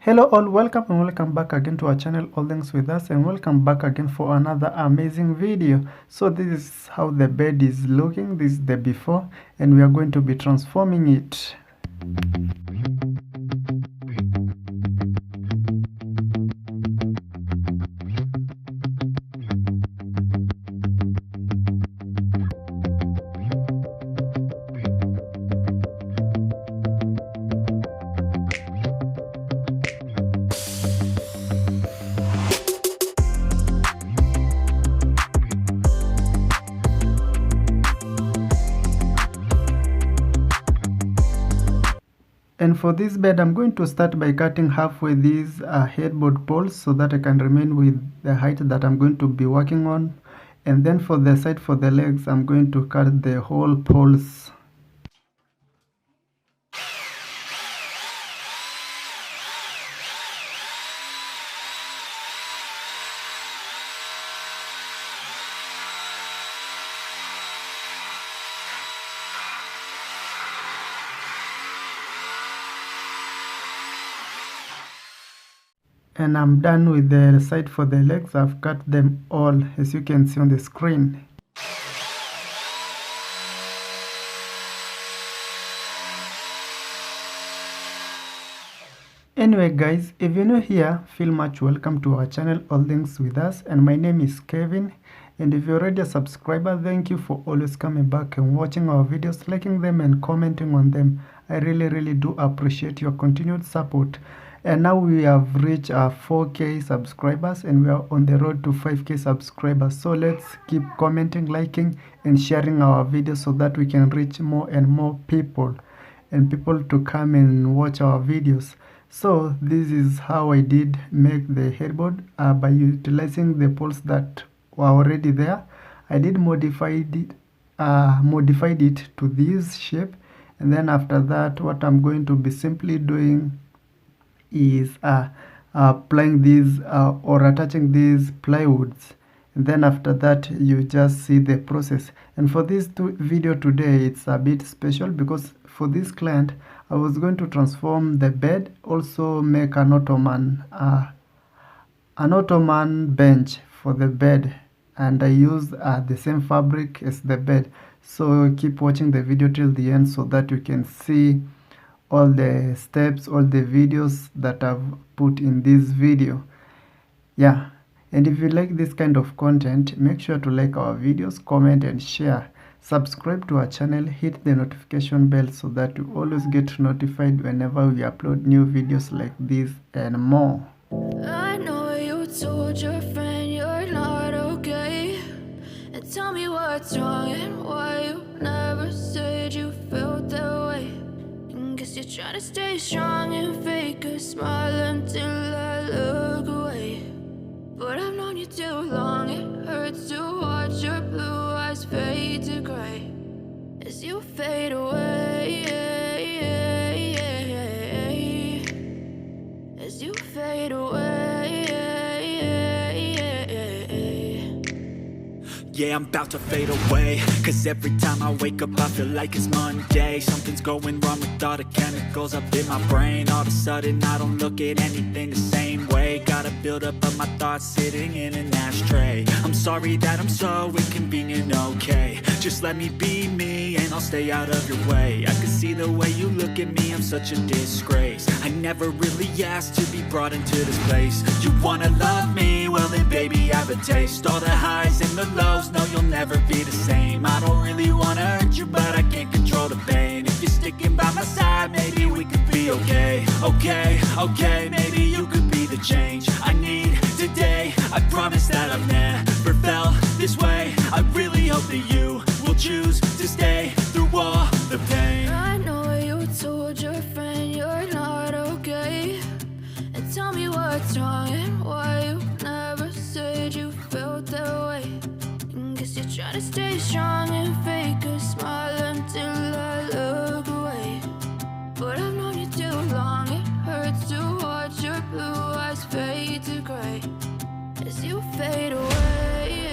Hello all, welcome and welcome back again to our channel All Things With Us, and welcome back again for another amazing video. So this is how the bed is looking. This is the before, and we are going to be transforming it. And for this bed, I'm going to start by cutting halfway these headboard poles so that I can remain with the height that I'm going to be working on. And then for the side, for the legs, I'm going to cut the whole poles. And I'm done with the side for the legs. I've cut them all, as you can see on the screen. Anyway guys, if you're new here, feel much welcome to our channel All Things With Us, and my name is Kevin. And if you're already a subscriber, thank you for always coming back and watching our videos, liking them and commenting on them. I really do appreciate your continued support. And now we have reached our 4K subscribers, and we are on the road to 5K subscribers. So let's keep commenting, liking and sharing our videos so that we can reach more and more people, and people to come and watch our videos. So this is how I did make the headboard by utilizing the poles that were already there. I did modified it to this shape, and then after that what I'm going to be simply doing is applying these or attaching these plywoods, and then after that you just see the process. And for this video today, it's a bit special because for this client I was going to transform the bed, also make an Ottoman bench for the bed, and I used the same fabric as the bed. So keep watching the video till the end so that you can see all the steps, all the videos that I've put in this video. Yeah, and if you like this kind of content, make sure to like our videos, comment and share. Subscribe to our channel, hit the notification bell so that you always get notified whenever we upload new videos like this and more. I know you told your friend you're not okay, and tell me what's wrong and why you never said you felt that way. Guess you're trying to stay strong and fake a smile until I look away. But I've known you too long, it hurts to watch your blue eyes fade to gray as you fade away, as you fade away. Yeah, I'm about to fade away, cause every time I wake up I feel like it's Monday. Something's going wrong with all the chemicals up in my brain. All of a sudden I don't look at anything the same way. Got a buildup of my thoughts sitting in an ashtray. I'm sorry that I'm so inconvenient, okay. Just let me be me and I'll stay out of your way. I can see the way you look at me, I'm such a disgrace. I never really asked to be brought into this place. You wanna love me? Well then baby I have a taste. All the highs and the lows, no you'll never be the same. I don't really wanna hurt you but I can't control the pain. If you're sticking by my side, maybe we could be okay. Okay, maybe you could be the change I need today. I promise that I've never felt this way. I really hope that you will choose to stay through all the pain. I know you told your friend you're not okay, and tell me what's wrong and why you never said you felt that way. Guess you're trying to stay strong and fake a smile until I look away. But I've known you too long, it hurts to watch your blue eyes fade to gray as you fade away,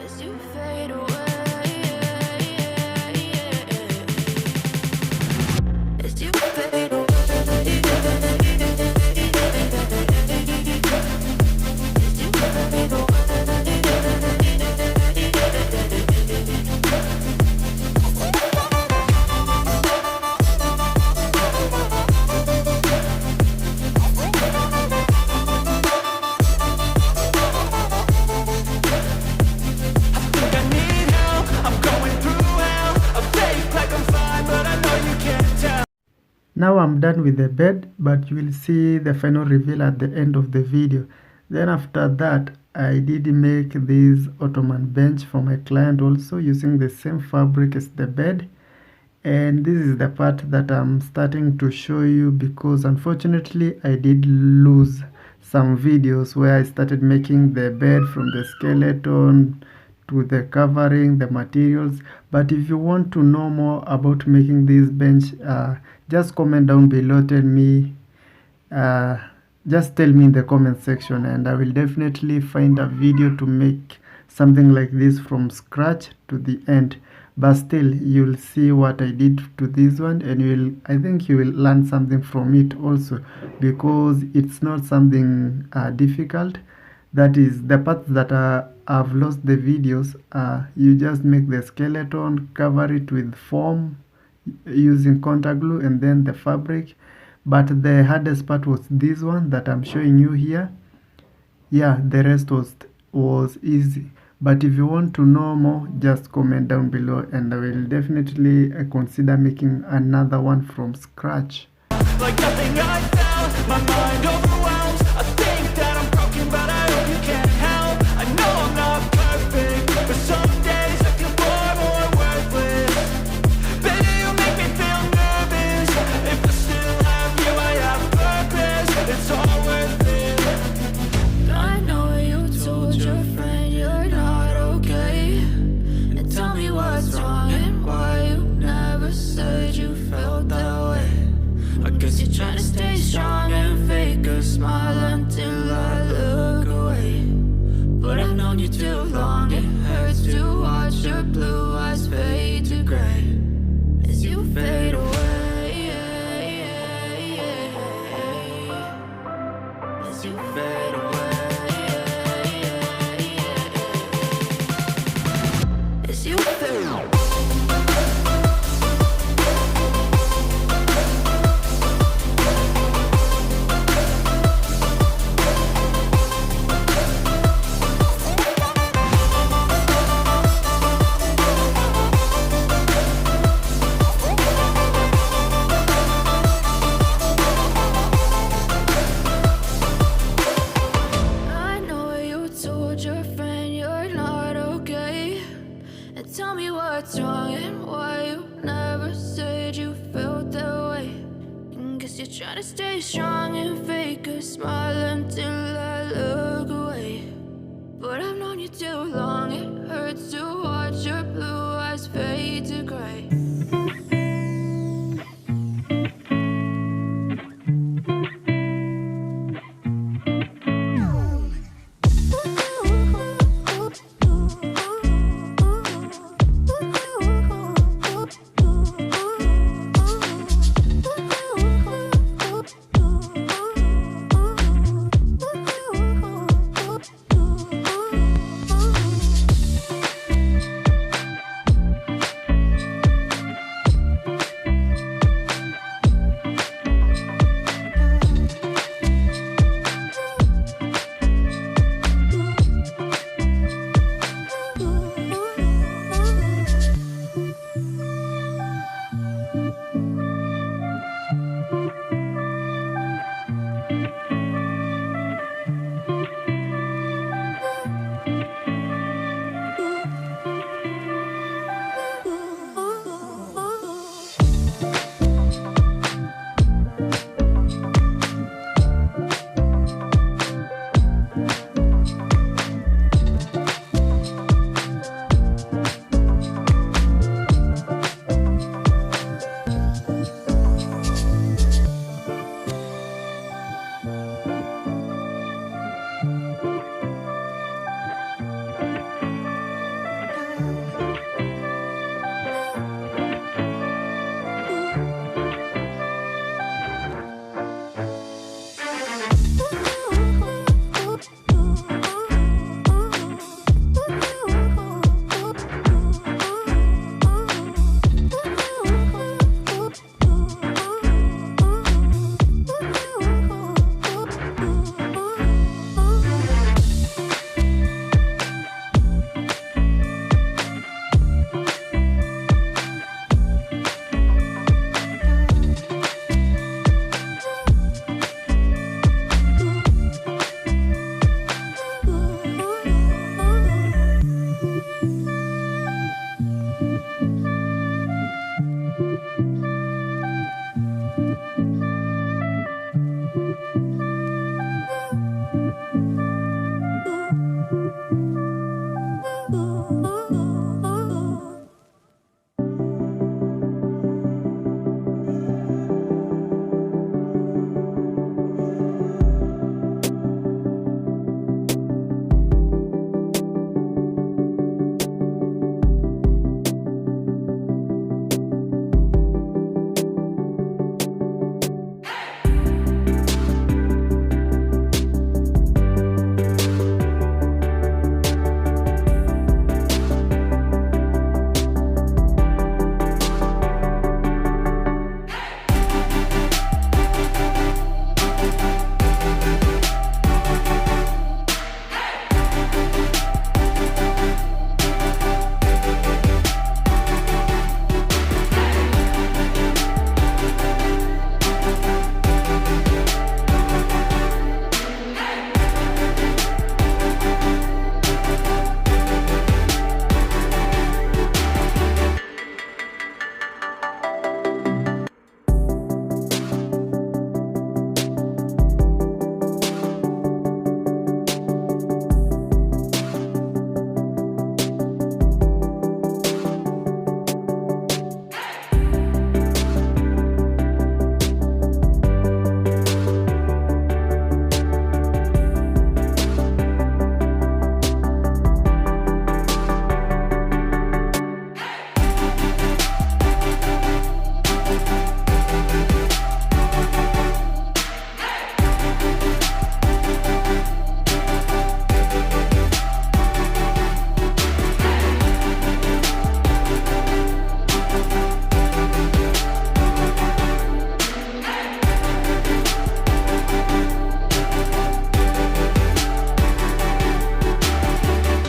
as you fade away, as Now I'm done with the bed, but you will see the final reveal at the end of the video. Then after that, I did make this Ottoman bench for my client also using the same fabric as the bed. And this is the part that I'm starting to show you because unfortunately I did lose some videos where I started making the bed from the skeleton to the covering, the materials. But if you want to know more about making this bench, just comment down below, uh, just tell me in the comment section, and I will definitely find a video to make something like this from scratch to the end. But still, you'll see what I did to this one, and I think you will learn something from it also, because it's not something difficult. That is the parts that I've lost the videos. You just make the skeleton, cover it with foam using contact glue, and then the fabric. But the hardest part was this one that I'm showing you here. Yeah, the rest was easy. But if you want to know more, just comment down below, and I will definitely consider making another one from scratch. Like nothing I found, my mind overwhelms. I think that I'm broken, but I hope you can't help. I know I'm not perfect, but some days I feel more worthless. Baby, you make me feel nervous. If I still have you, I have purpose. It's all worth it. I know you told your friend you're not okay, and tell me what's wrong and why you never said you felt that way. I guess you're trying to stay strong and fake a smile until I look away. But I've known you too long, it hurts to watch your blue eyes fade to gray as you fade away. As you fade away. As you fade away. I know you told your friend you're not okay, and tell me what's wrong and why you never said you felt that way. And guess you're trying to stay strong and fake a smile until I look away. But I've known you too long, it hurts to watch your blue